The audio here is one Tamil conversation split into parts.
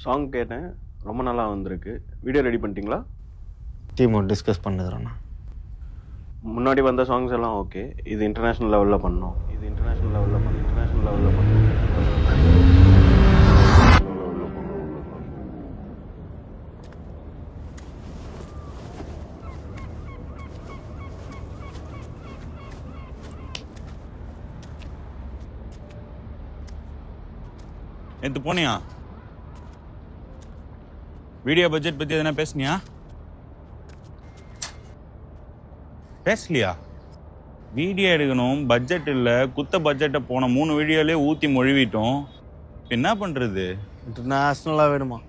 சாங் கேட்டேன், ரொம்ப நல்லா வந்திருக்கு. வீடியோ ரெடி பண்ணிட்டீங்களா? டீமோட டிஸ்கஸ் பண்ணுறேண்ணா. முன்னாடி வந்த சாங்ஸ் எல்லாம் ஓகே. இது இன்டர்நேஷ்னல் லெவலில் பண்ணோம். இன்டர்நேஷ்னல் லெவலில் பண்ணோம். நேற்று போனியா? வீடியோ பட்ஜெட் பற்றி எதனா பேசுனியா? பேசலையா? வீடியோ எடுக்கணும், பட்ஜெட் இல்லை, குத்த பட்ஜெட்டை போன 3 வீடியோலேயே ஊற்றி மொழிவிட்டோம். என்ன பண்ணுறது? இன்டர்நேஷ்னலாக வேணுமா?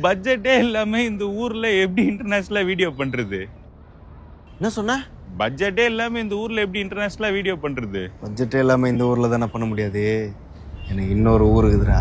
பட்ஜெட்டே இல்லாமல் இந்த ஊரில் எப்படி இன்டர்நேஷ்னலாக வீடியோ பண்ணுறது? என்ன சொன்ன? பட்ஜெட்டே இல்லாமல் இந்த ஊரில் எப்படி இன்டர்நேஷ்னலாக வீடியோ பண்ணுறது? பட்ஜெட்டே இல்லாமல் இந்த ஊரில் தானே பண்ண முடியாது. எனக்கு இன்னொரு ஊர் இருக்குதுடா.